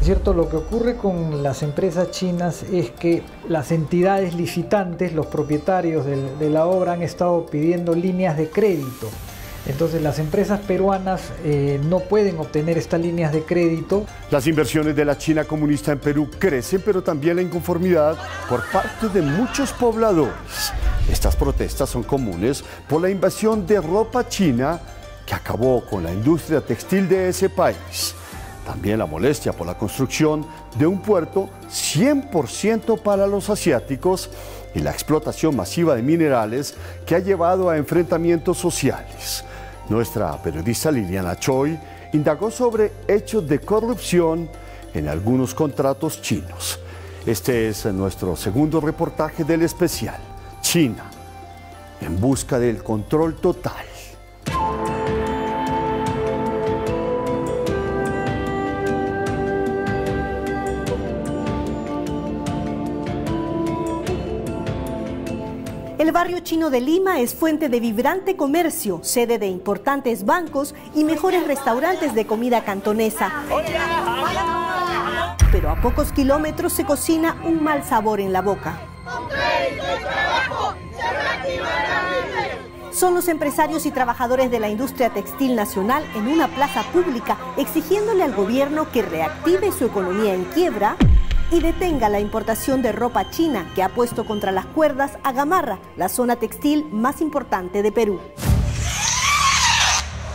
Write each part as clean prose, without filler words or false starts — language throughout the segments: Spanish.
¿Cierto? Lo que ocurre con las empresas chinas es que las entidades licitantes, los propietarios de la obra, han estado pidiendo líneas de crédito. Entonces las empresas peruanas no pueden obtener estas líneas de crédito. Las inversiones de la China comunista en Perú crecen, pero también la inconformidad por parte de muchos pobladores. Estas protestas son comunes por la invasión de ropa china que acabó con la industria textil de ese país. También la molestia por la construcción de un puerto 100% para los asiáticos y la explotación masiva de minerales que ha llevado a enfrentamientos sociales. Nuestra periodista Liliana Choi indagó sobre hechos de corrupción en algunos contratos chinos. Este es nuestro segundo reportaje del especial, China, en busca del control total. El barrio chino de Lima es fuente de vibrante comercio, sede de importantes bancos y mejores restaurantes de comida cantonesa. Pero a pocos kilómetros se cocina un mal sabor en la boca. Son los empresarios y trabajadores de la industria textil nacional en una plaza pública exigiéndole al gobierno que reactive su economía en quiebra y detenga la importación de ropa china que ha puesto contra las cuerdas a Gamarra, la zona textil más importante de Perú.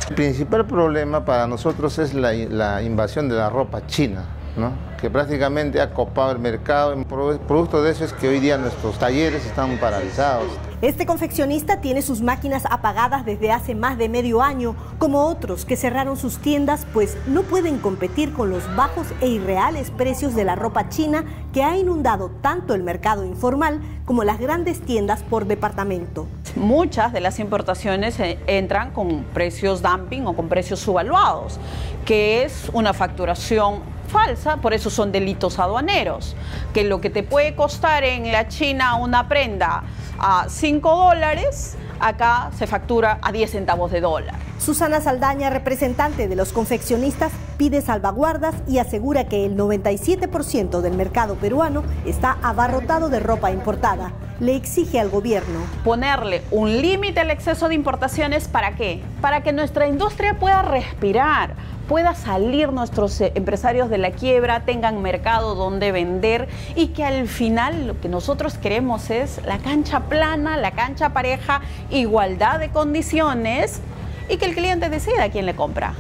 El principal problema para nosotros es la invasión de la ropa china, ¿no? Que prácticamente ha copado el mercado. El producto de eso es que hoy día nuestros talleres están paralizados. Este confeccionista tiene sus máquinas apagadas desde hace más de medio año, como otros que cerraron sus tiendas pues no pueden competir con los bajos e irreales precios de la ropa china que ha inundado tanto el mercado informal como las grandes tiendas por departamento. Muchas de las importaciones entran con precios dumping o con precios subvaluados, que es una facturación falsa, por eso son delitos aduaneros, que lo que te puede costar en la China una prenda a $5, acá se factura a 10 centavos de dólar. Susana Saldaña, representante de los confeccionistas, pide salvaguardas y asegura que el 97% del mercado peruano está abarrotado de ropa importada. Le exige al gobierno ponerle un límite al exceso de importaciones. ¿Para qué? Para que nuestra industria pueda respirar, pueda salir nuestros empresarios de la quiebra, tengan mercado donde vender y que al final lo que nosotros queremos es la cancha plana, la cancha pareja, igualdad de condiciones y que el cliente decida a quién le compra.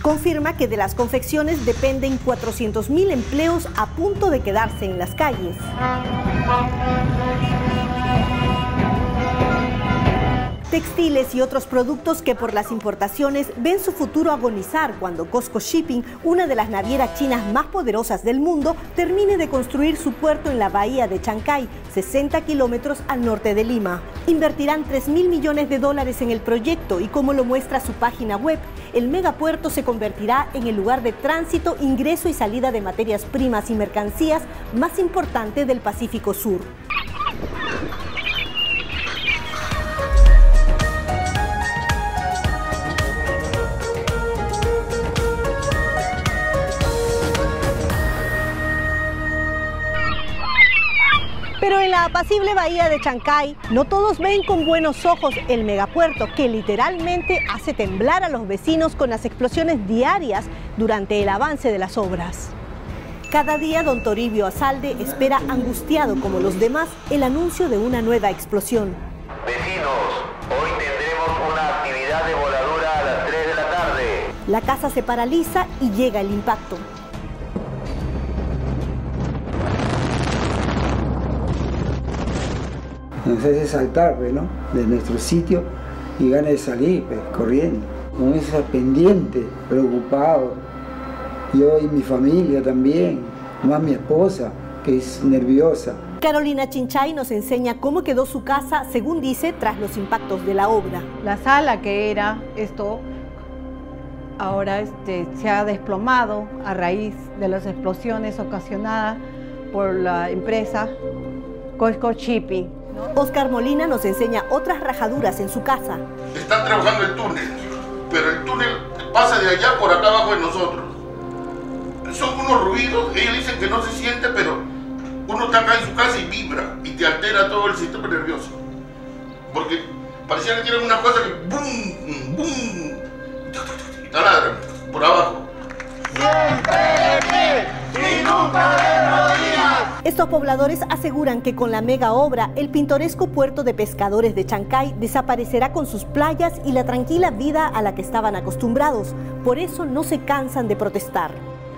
Confirma que de las confecciones dependen 400.000 empleos a punto de quedarse en las calles. Textiles y otros productos que por las importaciones ven su futuro agonizar cuando COSCO Shipping, una de las navieras chinas más poderosas del mundo, termine de construir su puerto en la bahía de Chancay, 60 kilómetros al norte de Lima. Invertirán $3.000 millones en el proyecto y como lo muestra su página web, el megapuerto se convertirá en el lugar de tránsito, ingreso y salida de materias primas y mercancías más importante del Pacífico Sur. Pero en la apacible bahía de Chancay, no todos ven con buenos ojos el megapuerto que literalmente hace temblar a los vecinos con las explosiones diarias durante el avance de las obras. Cada día don Toribio Azalde espera angustiado como los demás el anuncio de una nueva explosión. Vecinos, hoy tendremos una actividad de voladura a las 3 de la tarde. La casa se paraliza y llega el impacto. Nos hace saltar, ¿no?, de nuestro sitio y ganas de salir, corriendo. Con esa pendiente, preocupado. Yo y mi familia también, más mi esposa, que es nerviosa. Carolina Chinchay nos enseña cómo quedó su casa, según dice, tras los impactos de la obra. La sala que era esto, ahora se ha desplomado a raíz de las explosiones ocasionadas por la empresa COSCO Shipping. Oscar Molina nos enseña otras rajaduras en su casa. Están trabajando el túnel, pero el túnel pasa de allá por acá abajo de nosotros. son unos ruidos, ellos dicen que no se siente, pero uno está acá en su casa y vibra y te altera todo el sistema nervioso. Porque parecía que tienen una cosa que boom, boom, y taladran por abajo. Siempre de pie y nunca de rodillas. Estos pobladores aseguran que con la mega obra, el pintoresco puerto de pescadores de Chancay desaparecerá con sus playas y la tranquila vida a la que estaban acostumbrados. Por eso no se cansan de protestar.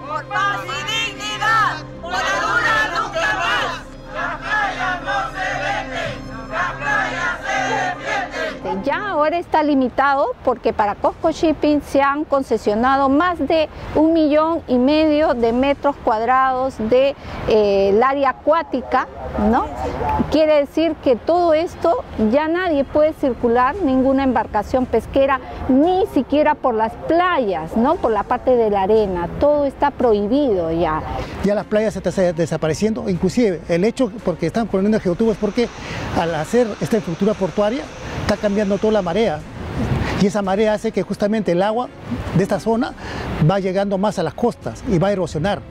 Por paz y dignidad, por Herradura nunca más. Las playas no se venden, las playas se defienden. Ya ahora está limitado porque para COSCO Shipping se han concesionado más de 1,5 millones de metros cuadrados de el área acuática, ¿no? Quiere decir que todo esto ya nadie puede circular, ninguna embarcación pesquera, ni siquiera por las playas, ¿no? Por la parte de la arena, todo está prohibido ya. Ya las playas se están desapareciendo, inclusive el hecho porque están poniendo geotubos porque al hacer esta infraestructura portuaria está cambiando toda la marea y esa marea hace que justamente el agua de esta zona va llegando más a las costas y va a erosionar.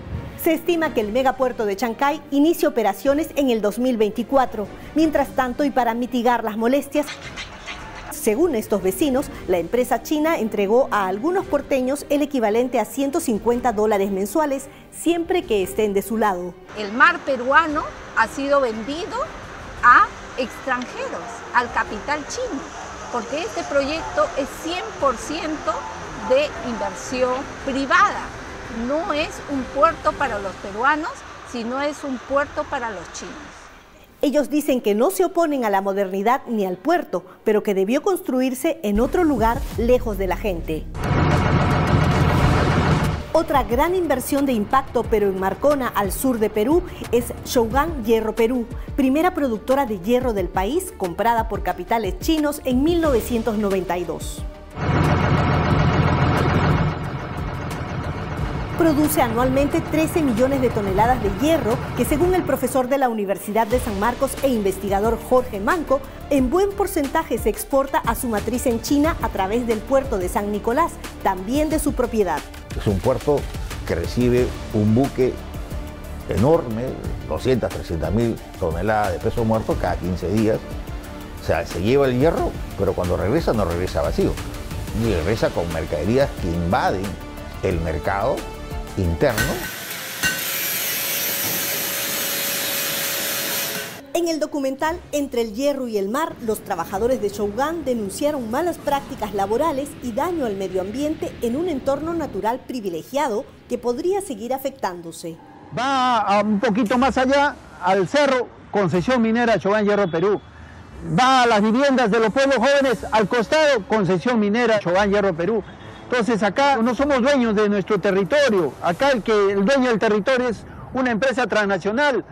Se estima que el megapuerto de Chancay inicie operaciones en el 2024. Mientras tanto, y para mitigar las molestias, según estos vecinos, la empresa china entregó a algunos porteños el equivalente a $150 mensuales, siempre que estén de su lado. El mar peruano ha sido vendido a extranjeros, al capital chino, porque este proyecto es 100% de inversión privada. No es un puerto para los peruanos, sino es un puerto para los chinos. Ellos dicen que no se oponen a la modernidad ni al puerto, pero que debió construirse en otro lugar lejos de la gente. Otra gran inversión de impacto, pero en Marcona, al sur de Perú, es Shougang Hierro Perú, primera productora de hierro del país, comprada por capitales chinos en 1992. Produce anualmente 13 millones de toneladas de hierro que, según el profesor de la Universidad de San Marcos e investigador Jorge Manco, en buen porcentaje se exporta a su matriz en China a través del puerto de San Nicolás, también de su propiedad. Es un puerto que recibe un buque enorme, 200, 300 mil toneladas de peso muerto cada 15 días. O sea, se lleva el hierro, pero cuando regresa no regresa vacío. Y regresa con mercaderías que invaden el mercado interno. En el documental Entre el hierro y el mar, los trabajadores de Shougang denunciaron malas prácticas laborales y daño al medio ambiente en un entorno natural privilegiado que podría seguir afectándose. Va a un poquito más allá, al cerro, concesión minera Shougang Hierro Perú. Va a las viviendas de los pueblos jóvenes, al costado, concesión minera Shougang Hierro Perú. Entonces acá no somos dueños de nuestro territorio, acá el dueño del territorio es una empresa transnacional.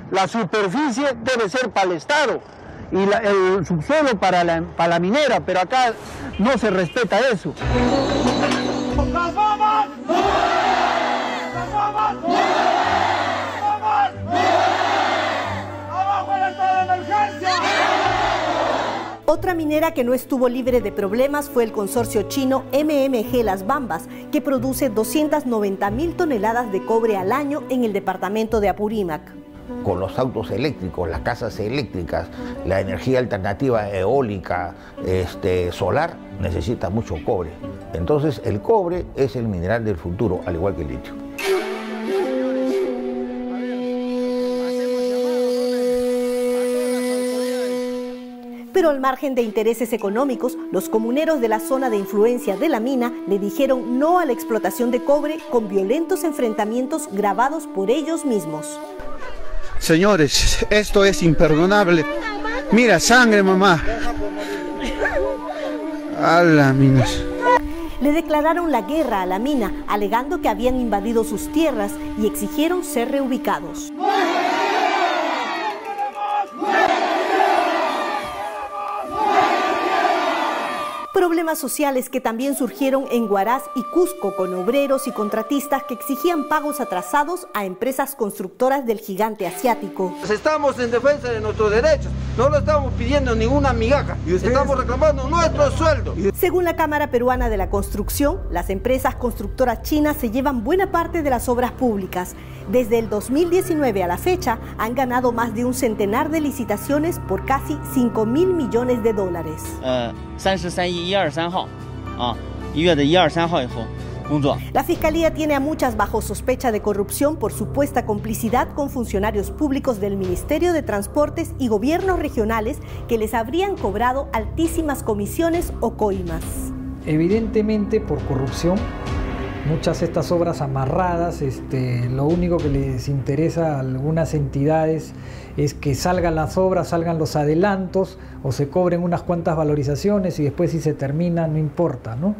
La superficie debe ser para el Estado y el subsuelo para la minera, pero acá no se respeta eso. ¡Las bombas! ¡Las bombas! ¡Abajo el estado de emergencia! Otra minera que no estuvo libre de problemas fue el consorcio chino MMG Las Bambas, que produce 290.000 toneladas de cobre al año en el departamento de Apurímac. Con los autos eléctricos, las casas eléctricas, la energía alternativa eólica, solar, necesita mucho cobre. Entonces el cobre es el mineral del futuro, al igual que el litio. Pero al margen de intereses económicos, los comuneros de la zona de influencia de la mina le dijeron no a la explotación de cobre con violentos enfrentamientos grabados por ellos mismos. Señores, esto es imperdonable. Mira, sangre, mamá. A la minas. Le declararon la guerra a la mina, alegando que habían invadido sus tierras y exigieron ser reubicados. Problemas sociales que también surgieron en Huaraz y Cusco con obreros y contratistas que exigían pagos atrasados a empresas constructoras del gigante asiático. Estamos en defensa de nuestros derechos, no lo estamos pidiendo ninguna migaja, estamos reclamando nuestro sueldo. Según la Cámara Peruana de la Construcción, las empresas constructoras chinas se llevan buena parte de las obras públicas. Desde el 2019 a la fecha han ganado más de un centenar de licitaciones por casi 5.000 millones de dólares. 33亿1、2、3号，1月的1、2、3号以后工作。 La Fiscalía tiene a muchas bajo sospecha de corrupción por supuesta complicidad con funcionarios públicos del Ministerio de Transportes y gobiernos regionales que les habrían cobrado altísimas comisiones o coimas. Evidentemente por corrupción. Muchas de estas obras amarradas, lo único que les interesa a algunas entidades es que salgan las obras, salgan los adelantos o se cobren unas cuantas valorizaciones y después si se termina no importa, ¿no?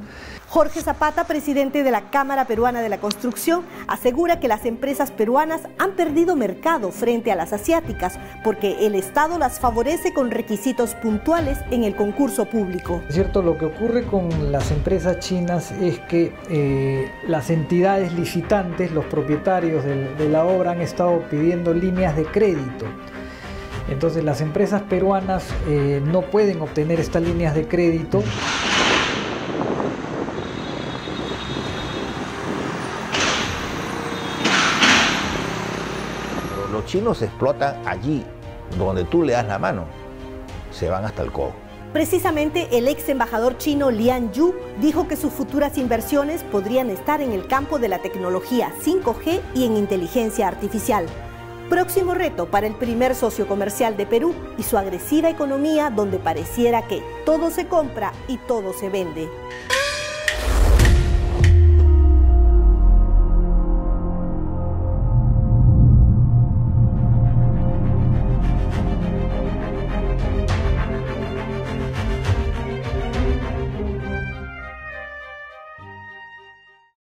Jorge Zapata, presidente de la Cámara Peruana de la Construcción, asegura que las empresas peruanas han perdido mercado frente a las asiáticas porque el Estado las favorece con requisitos puntuales en el concurso público. Es cierto, lo que ocurre con las empresas chinas es que las entidades licitantes, los propietarios de la obra han estado pidiendo líneas de crédito. Entonces las empresas peruanas no pueden obtener estas líneas de crédito. Los chinos explotan allí donde tú le das la mano, se van hasta el codo. Precisamente el ex embajador chino Lian Yu dijo que sus futuras inversiones podrían estar en el campo de la tecnología 5G y en inteligencia artificial. Próximo reto para el primer socio comercial de Perú y su agresiva economía donde pareciera que todo se compra y todo se vende.